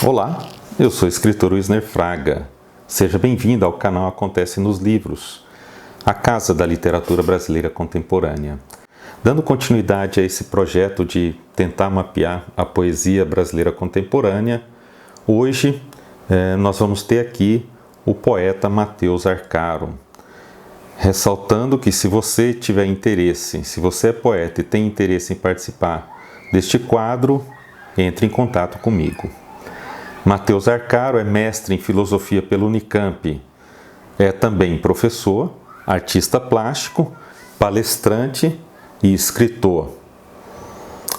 Olá, eu sou o escritor Wisner Fraga. Seja bem-vindo ao canal Acontece nos Livros, a casa da literatura brasileira contemporânea. Dando continuidade a esse projeto de tentar mapear a poesia brasileira contemporânea, hoje nós vamos ter aqui o poeta Mateus Arcaro. Ressaltando que se você tiver interesse, se você é poeta e tem interesse em participar deste quadro, entre em contato comigo. Mateus Arcaro é mestre em filosofia pela Unicamp, é também professor, artista plástico, palestrante e escritor.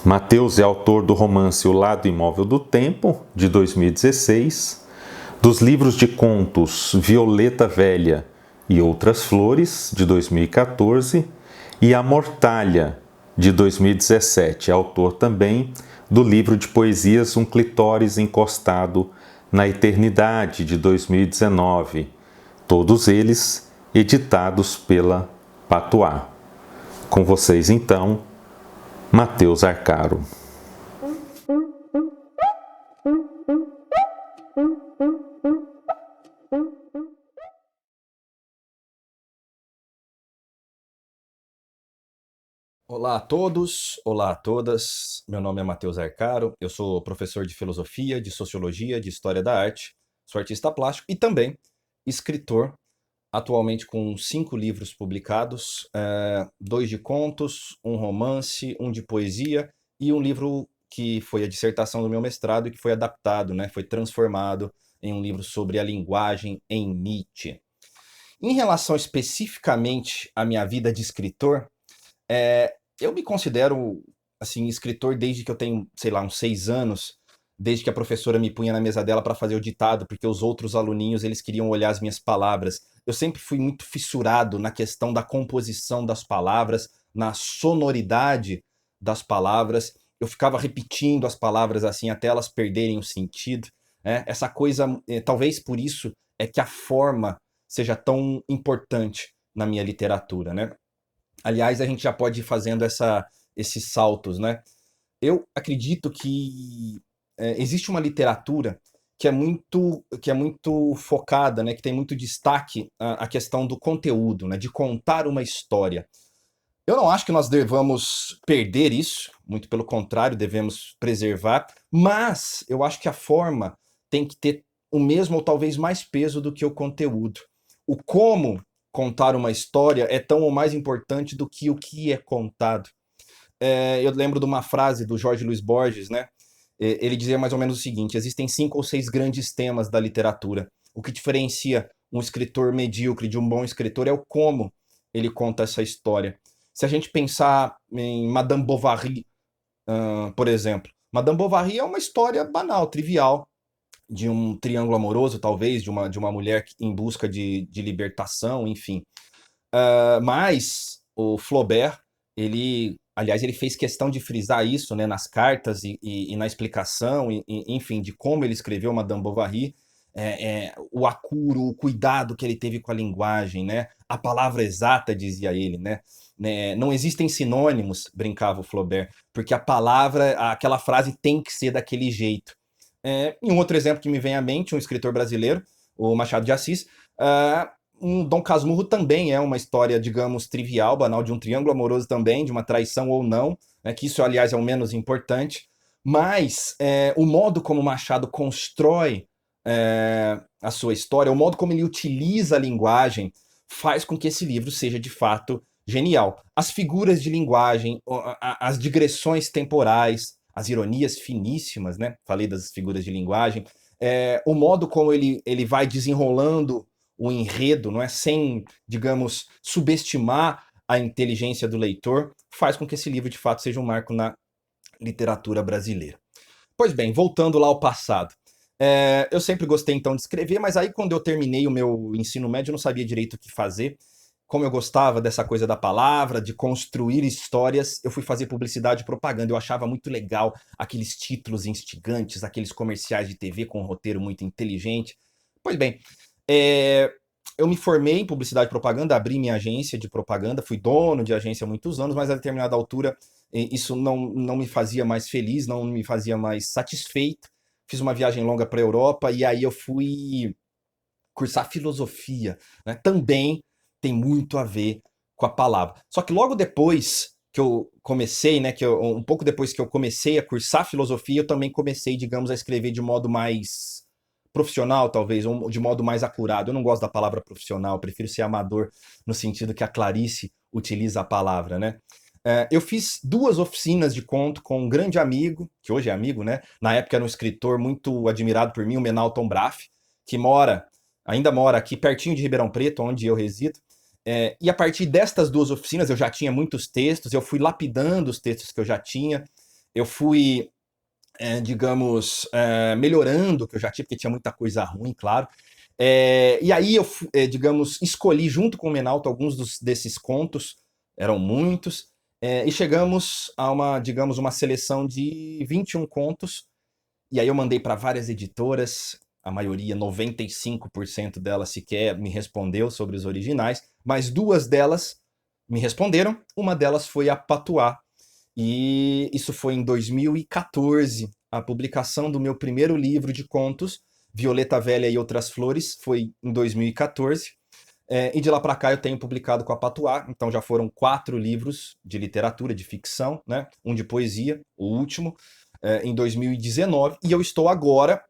Mateus é autor do romance O Lado Imóvel do Tempo, de 2016, dos livros de contos Violeta Velha e Outras Flores, de 2014, e A Mortalha, de 2017, autor também do livro de poesias Um Clitóris Encostado na Eternidade, de 2019, todos eles editados pela Patois. Com vocês, então, Mateus Arcaro. Olá a todos, olá a todas. Meu nome é Mateus Arcaro, eu sou professor de filosofia, de sociologia, de história da arte, sou artista plástico e também escritor, atualmente com 5 livros publicados, 2 de contos, um romance, um de poesia e um livro que foi a dissertação do meu mestrado e que foi adaptado, né, foi transformado em um livro sobre a linguagem em Nietzsche. Em relação especificamente à minha vida de escritor, eu me considero, assim, escritor desde que eu tenho, sei lá, uns 6 anos, desde que a professora me punha na mesa dela para fazer o ditado, porque os outros aluninhos, eles queriam olhar as minhas palavras. Eu sempre fui muito fissurado na questão da composição das palavras, na sonoridade das palavras. Eu ficava repetindo as palavras assim até elas perderem o sentido, né? Essa coisa, talvez por isso é que a forma seja tão importante na minha literatura, né? Aliás, a gente já pode ir fazendo esses saltos, né? Eu acredito que existe uma literatura que é muito focada, né? Que tem muito destaque a questão do conteúdo, né? De contar uma história. Eu não acho que nós devamos perder isso, muito pelo contrário, devemos preservar, mas eu acho que a forma tem que ter o mesmo ou talvez mais peso do que o conteúdo. O como contar uma história é tão ou mais importante do que o que é contado. Eu lembro de uma frase do Jorge Luiz Borges, né? Ele dizia mais ou menos o seguinte: existem 5 ou 6 grandes temas da literatura. O que diferencia um escritor medíocre de um bom escritor é o como ele conta essa história. Se a gente pensar em Madame Bovary, por exemplo, Madame Bovary é uma história banal, trivial, de um triângulo amoroso, talvez, de uma mulher em busca de libertação, enfim. Mas o Flaubert, aliás, ele fez questão de frisar isso, né, nas cartas e na explicação, enfim, de como ele escreveu Madame Bovary, o acuro, o cuidado que ele teve com a linguagem, né, a palavra exata, dizia ele, né, não existem sinônimos, brincava o Flaubert, porque a palavra, aquela frase tem que ser daquele jeito. E um outro exemplo que me vem à mente, um escritor brasileiro, o Machado de Assis, um Dom Casmurro também é uma história, digamos, trivial, banal, de um triângulo amoroso também, de uma traição ou não, né, que isso, aliás, é o menos importante, mas o modo como Machado constrói a sua história, o modo como ele utiliza a linguagem, faz com que esse livro seja, de fato, genial. As figuras de linguagem, as digressões temporais, as ironias finíssimas, né? Falei das figuras de linguagem, o modo como ele vai desenrolando o enredo, não é, sem, digamos, subestimar a inteligência do leitor, faz com que esse livro de fato seja um marco na literatura brasileira. Pois bem, voltando lá ao passado. Eu sempre gostei então de escrever, mas aí quando eu terminei o meu ensino médio eu não sabia direito o que fazer. Como eu gostava dessa coisa da palavra, de construir histórias, eu fui fazer publicidade e propaganda. Eu achava muito legal aqueles títulos instigantes, aqueles comerciais de TV com um roteiro muito inteligente. Pois bem, é, eu me formei em publicidade e propaganda, abri minha agência de propaganda, fui dono de agência há muitos anos, mas a determinada altura isso não me fazia mais feliz, não me fazia mais satisfeito, fiz uma viagem longa para a Europa e aí eu fui cursar filosofia, né? Também tem muito a ver com a palavra. Só que logo depois que eu comecei, né, um pouco depois que eu comecei a cursar filosofia, eu também comecei, digamos, a escrever de modo mais profissional, talvez, ou de modo mais acurado. Eu não gosto da palavra profissional, prefiro ser amador no sentido que a Clarice utiliza a palavra, né? Eu fiz 2 oficinas de conto com um grande amigo, que hoje é amigo, né? Na época era um escritor muito admirado por mim, o Menalton Braff, que ainda mora aqui pertinho de Ribeirão Preto, onde eu resido. E a partir destas 2 oficinas eu já tinha muitos textos, eu fui lapidando os textos que eu já tinha, eu fui, digamos, melhorando o que eu já tinha, porque tinha muita coisa ruim, claro. E aí eu, digamos, escolhi junto com o Menalto alguns desses contos, eram muitos, e chegamos a digamos, uma seleção de 21 contos, e aí eu mandei para várias editoras, a maioria, 95% delas sequer me respondeu sobre os originais, mas 2 delas me responderam, uma delas foi a Patuá, e isso foi em 2014, a publicação do meu primeiro livro de contos, Violeta Velha e Outras Flores, foi em 2014. E de lá para cá eu tenho publicado com a Patuá, então já foram 4 livros de literatura, de ficção, né? Um de poesia, o último, em 2019, e eu estou agora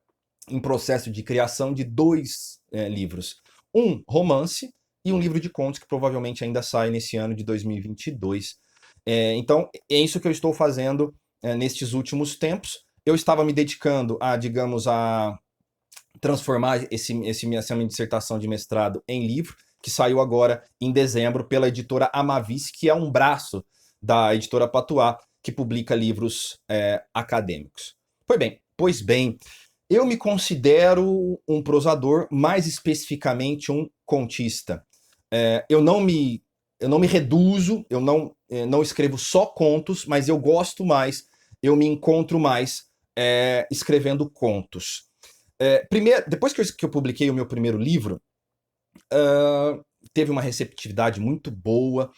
em processo de criação de 2 livros. Um romance e um livro de contos que provavelmente ainda sai nesse ano de 2022. Então, é isso que eu estou fazendo nestes últimos tempos. Eu estava me dedicando a, digamos, a transformar essa minha dissertação de mestrado em livro, que saiu agora em dezembro pela editora Amavis, que é um braço da editora Patuá, que publica livros acadêmicos. Pois bem, eu me considero um prosador, mais especificamente um contista. Eu não me reduzo, eu não escrevo só contos, mas eu gosto mais, eu me encontro mais escrevendo contos. Depois que eu publiquei o meu primeiro livro, teve uma receptividade muito boa,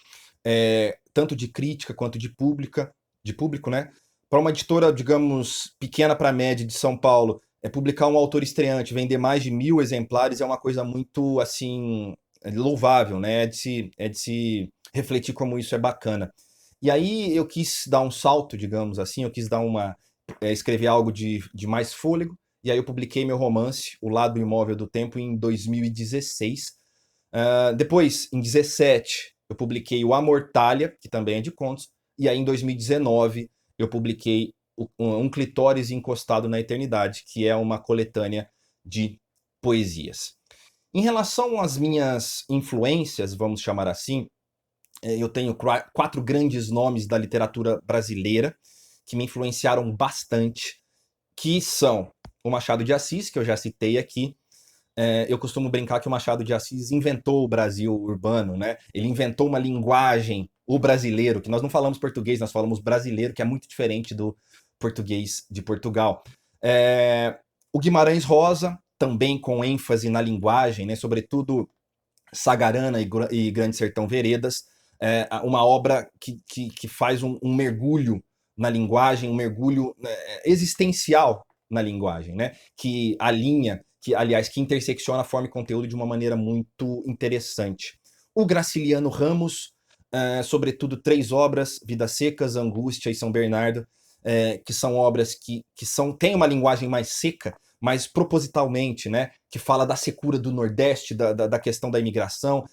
tanto de crítica quanto de público, né? Para uma editora, digamos, pequena para média de São Paulo, publicar um autor estreante, vender mais de 1000 exemplares é uma coisa muito, assim, louvável, né? É de se refletir como isso é bacana. E aí eu quis dar um salto, digamos assim, eu quis dar escrever algo de mais fôlego, e aí eu publiquei meu romance, O Lado Imóvel do Tempo, em 2016. Depois, em 2017, eu publiquei o Amortalha, que também é de contos, e aí em 2019 eu publiquei Um Clitóris Encostado na Eternidade, que é uma coletânea de poesias. Em relação às minhas influências, vamos chamar assim, eu tenho 4 grandes nomes da literatura brasileira que me influenciaram bastante, que são o Machado de Assis, que eu já citei aqui. Eu costumo brincar que o Machado de Assis inventou o Brasil urbano, né? Ele inventou uma linguagem, o brasileiro, que nós não falamos português, nós falamos brasileiro, que é muito diferente do português de Portugal. O Guimarães Rosa, também com ênfase na linguagem, né? Sobretudo Sagarana e Grande Sertão Veredas, uma obra que faz um mergulho na linguagem, um mergulho existencial na linguagem, né? Que alinha, que intersecciona forma e conteúdo de uma maneira muito interessante. O Graciliano Ramos, sobretudo 3 obras, Vidas Secas, Angústia e São Bernardo, que são obras que têm uma linguagem mais seca, mas propositalmente, né, que fala da secura do Nordeste, da questão da imigração,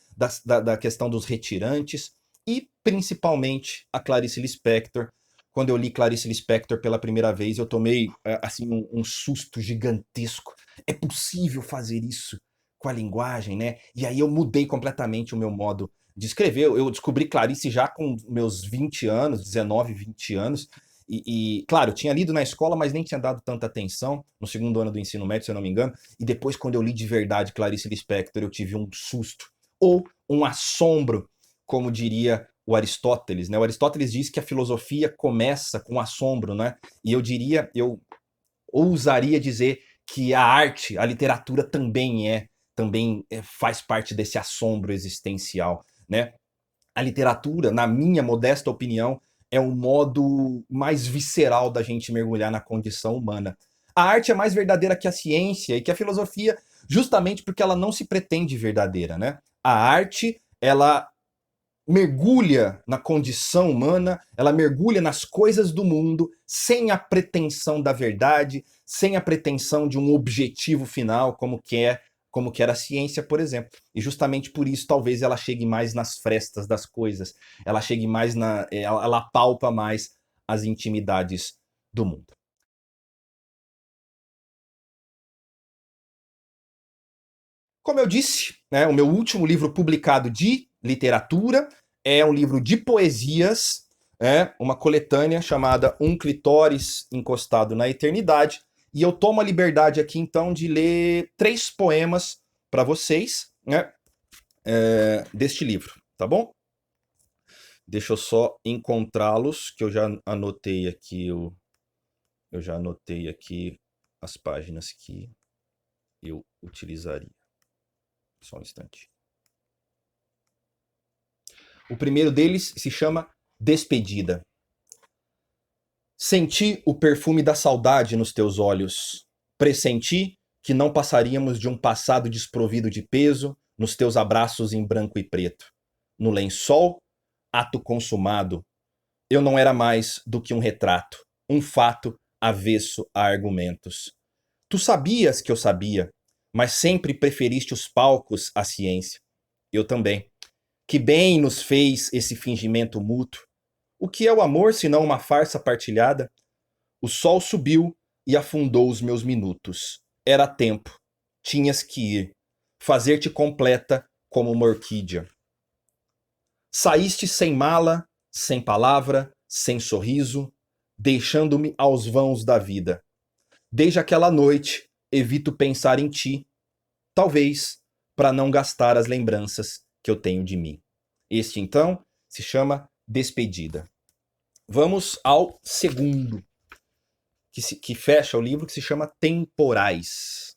da questão dos retirantes, e principalmente a Clarice Lispector. Quando eu li Clarice Lispector pela primeira vez, eu tomei assim um susto gigantesco. É possível fazer isso com a linguagem, né? E aí eu mudei completamente o meu modo de escrever. Eu descobri Clarice já com meus 20 anos, 19, 20 anos, claro, eu tinha lido na escola, mas nem tinha dado tanta atenção, no segundo ano do ensino médio, se eu não me engano, e depois, quando eu li de verdade Clarice Lispector, eu tive um susto, ou um assombro, como diria o Aristóteles, né? O Aristóteles diz que a filosofia começa com assombro, né? E eu ousaria dizer que a arte, a literatura também faz parte desse assombro existencial, né? A literatura, na minha modesta opinião, é um modo mais visceral da gente mergulhar na condição humana. A arte é mais verdadeira que a ciência e que a filosofia, justamente porque ela não se pretende verdadeira, né? A arte, ela mergulha na condição humana, ela mergulha nas coisas do mundo, sem a pretensão da verdade, sem a pretensão de um objetivo final, como que era a ciência, por exemplo. E justamente por isso, talvez ela chegue mais nas frestas das coisas, ela chegue mais ela apalpa mais as intimidades do mundo. Como eu disse, né, o meu último livro publicado de literatura é um livro de poesias, uma coletânea chamada Um Clitóris Encostado na Eternidade. E eu tomo a liberdade aqui, então, de ler 3 poemas para vocês, né, deste livro, tá bom? Deixa eu só encontrá-los, que eu já anotei aqui as páginas que eu utilizaria. Só um instante. O primeiro deles se chama Despedida. Senti o perfume da saudade nos teus olhos. Pressenti que não passaríamos de um passado desprovido de peso nos teus abraços em branco e preto. No lençol, ato consumado. Eu não era mais do que um retrato, um fato avesso a argumentos. Tu sabias que eu sabia, mas sempre preferiste os palcos à ciência. Eu também. Que bem nos fez esse fingimento mútuo. O que é o amor senão uma farsa partilhada? O sol subiu e afundou os meus minutos. Era tempo. Tinhas que ir. Fazer-te completa como uma orquídea. Saíste sem mala, sem palavra, sem sorriso, deixando-me aos vãos da vida. Desde aquela noite, evito pensar em ti, talvez para não gastar as lembranças que eu tenho de mim. Este, então, se chama Despedida. Vamos ao segundo, que fecha o livro, que se chama Temporais.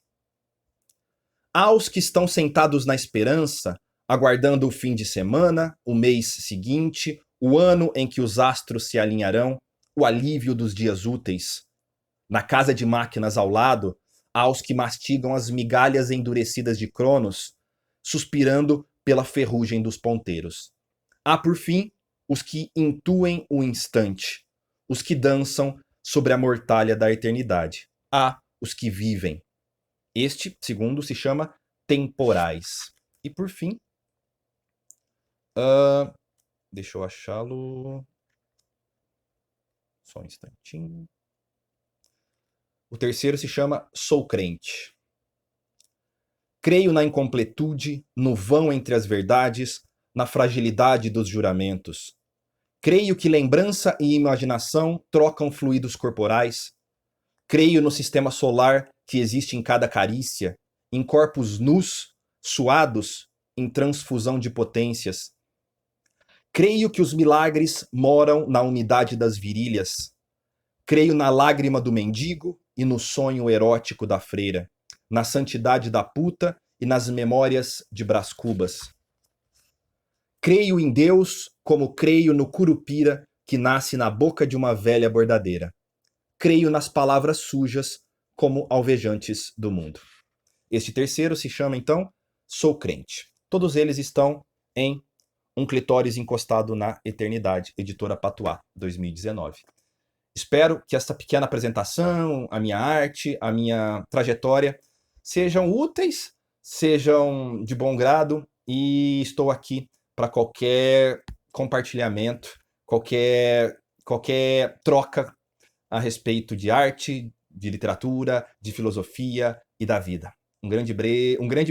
Aos que estão sentados na esperança, aguardando o fim de semana, o mês seguinte, o ano em que os astros se alinharão, o alívio dos dias úteis. Na casa de máquinas ao lado, aos que mastigam as migalhas endurecidas de Cronos, suspirando pela ferrugem dos ponteiros. Há, por fim, os que intuem o instante, os que dançam sobre a mortalha da eternidade. Há os que vivem. Este, segundo, se chama Temporais. E, por fim, deixa eu achá-lo. Só um instantinho. O terceiro se chama Sou Crente. Creio na incompletude, no vão entre as verdades, na fragilidade dos juramentos. Creio que lembrança e imaginação trocam fluidos corporais. Creio no sistema solar que existe em cada carícia, em corpos nus, suados, em transfusão de potências. Creio que os milagres moram na umidade das virilhas. Creio na lágrima do mendigo e no sonho erótico da freira, na santidade da puta e nas memórias de Brás Cubas. Creio em Deus como creio no curupira que nasce na boca de uma velha bordadeira. Creio nas palavras sujas como alvejantes do mundo. Este terceiro se chama, então, Sou Crente. Todos eles estão em Um Clitóris Encostado na Eternidade, editora Patuá, 2019. Espero que esta pequena apresentação, a minha arte, a minha trajetória, sejam úteis, sejam de bom grado, e estou aqui para qualquer compartilhamento, qualquer troca a respeito de arte, de literatura, de filosofia e da vida. Um grande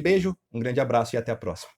beijo, um grande abraço e até a próxima.